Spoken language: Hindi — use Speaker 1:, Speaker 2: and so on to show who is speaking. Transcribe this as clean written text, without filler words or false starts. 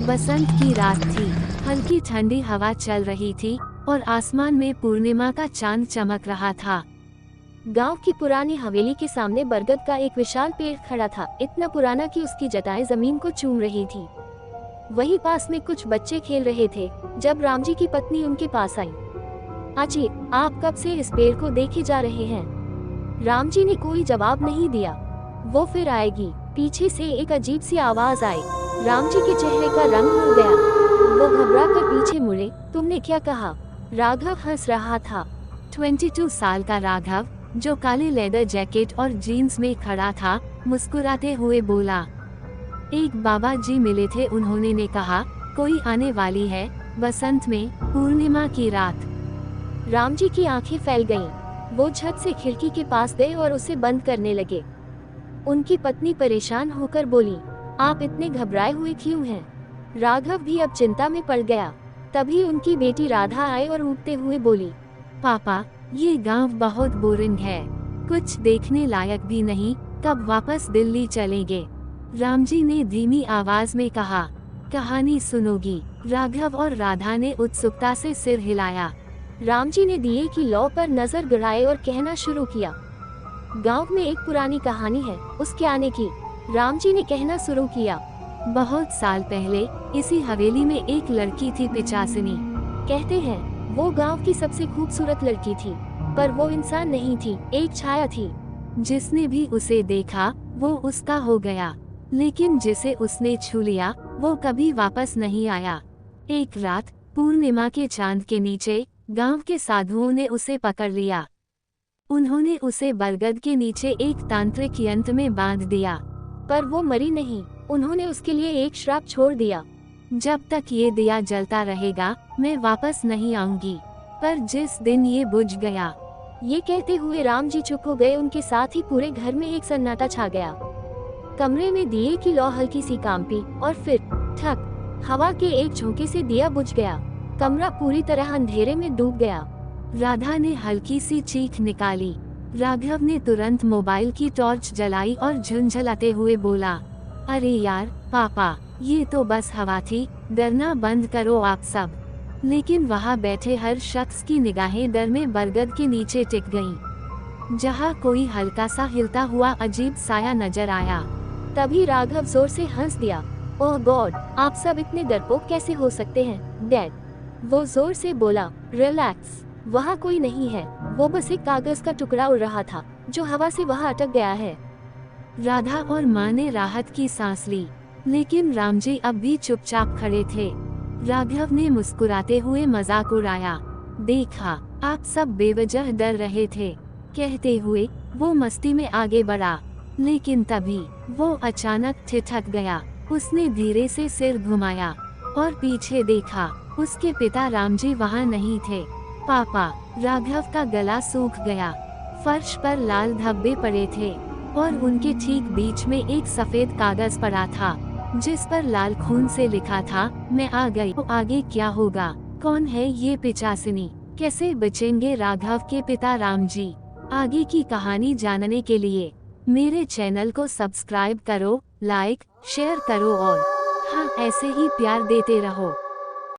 Speaker 1: बसंत की रात थी। हल्की ठंडी हवा चल रही थी और आसमान में पूर्णिमा का चांद चमक रहा था।
Speaker 2: गांव की पुरानी हवेली के सामने बरगद का एक विशाल पेड़ खड़ा था, इतना पुराना कि उसकी जटाएं जमीन को चूम रही थी। वहीं पास में कुछ बच्चे खेल रहे थे जब राम जी की पत्नी उनके पास आई। आजी, आप कब से इस पेड़ को देखे जा रहे हैं? राम जी ने कोई जवाब नहीं दिया। वो फिर आएगी। पीछे से एक अजीब सी आवाज आई। राम जी के चेहरे का रंग उड़ गया। वो घबरा कर पीछे मुड़े। तुमने क्या कहा? राघव हंस रहा था।
Speaker 1: 22 साल का राघव, जो काले लेदर जैकेट और जीन्स में खड़ा था, मुस्कुराते हुए बोला। एक बाबा जी मिले थे, उन्होंने ने कहा कोई आने वाली है, बसंत में, पूर्णिमा की रात।
Speaker 2: राम जी की आंखें फैल गईं। वो झट से खिड़की के पास गए और उसे बंद करने लगे। उनकी पत्नी परेशान होकर बोली, आप इतने घबराए हुए क्यों हैं? राघव भी अब चिंता में पड़ गया। तभी उनकी बेटी राधा आई और ऊँगते हुए बोली,
Speaker 1: पापा, ये गांव बहुत बोरिंग है, कुछ देखने लायक भी नहीं, कब वापस दिल्ली चलेंगे? राम जी ने धीमी आवाज में कहा। कहानी सुनोगी? राघव और राधा ने उत्सुकता से सिर हिलाया।
Speaker 2: राम जी ने दिए की लौ पर नजर गड़ाई और कहना शुरू किया। गांव में एक पुरानी कहानी है, उसके आने की। राम जी ने कहना शुरू किया।
Speaker 1: बहुत साल पहले इसी हवेली में एक लड़की थी, पिचासिनी।
Speaker 2: कहते हैं वो गांव की सबसे खूबसूरत लड़की थी, पर वो इंसान नहीं थी, एक छाया थी।
Speaker 1: जिसने भी उसे देखा वो उसका हो गया, लेकिन जिसे उसने छू लिया वो कभी वापस नहीं आया। एक रात पूर्णिमा के चांद के नीचे गांव के साधुओं ने उसे पकड़ लिया। उन्होंने उसे बरगद के नीचे एक तांत्रिक यंत्र में बांध दिया।
Speaker 2: पर वो मरी नहीं। उन्होंने उसके लिए एक श्राप छोड़ दिया।
Speaker 1: जब तक ये दिया जलता रहेगा मैं वापस नहीं आऊंगी। पर जिस दिन ये बुझ गया।
Speaker 2: ये कहते हुए राम जी चुप हो गए। उनके साथ ही पूरे घर में एक सन्नाटा छा गया। कमरे में दिए की लौ हल्की सी कांपी और फिर ठक, हवा के एक झोंके से दिया बुझ गया। कमरा पूरी तरह अंधेरे में डूब गया।
Speaker 1: राधा ने हल्की सी चीख निकाली। राघव ने तुरंत मोबाइल की टॉर्च जलाई और झुंझलाते हुए बोला, अरे यार पापा, ये तो बस हवा थी, डरना बंद करो आप सब। लेकिन वहाँ बैठे हर शख्स की निगाहें डर में बरगद के नीचे टिक गईं, जहाँ कोई हल्का सा हिलता हुआ अजीब साया नजर आया।
Speaker 2: तभी राघव जोर से हंस दिया। ओह गॉड, आप सब इतने डरपोक कैसे हो सकते हैं डैड? वो जोर से बोला, रिलैक्स, वहाँ कोई नहीं है, वो बस एक कागज का टुकड़ा उड़ रहा था जो हवा से वहाँ अटक गया है।
Speaker 1: राधा और माँ ने राहत की सांस ली, लेकिन रामजी अब भी चुपचाप खड़े थे। राघव ने मुस्कुराते हुए मजाक उड़ाया, देखा, आप सब बेवजह डर रहे थे, कहते हुए वो मस्ती में आगे बढ़ा। लेकिन तभी वो अचानक ठिठक गया। उसने धीरे से सिर घुमाया और पीछे देखा। उसके पिता रामजी वहाँ नहीं थे। पापा, राघव का गला सूख गया। फर्श पर लाल धब्बे पड़े थे और उनके ठीक बीच में एक सफेद कागज पड़ा था, जिस पर लाल खून से लिखा था, मैं आ गई। तो आगे क्या होगा? कौन है ये पिचासिनी? कैसे बचेंगे राघव के पिता रामजी? आगे की कहानी जानने के लिए मेरे चैनल को सब्सक्राइब करो, लाइक, शेयर करो और हाँ, ऐसे ही प्यार देते रहो।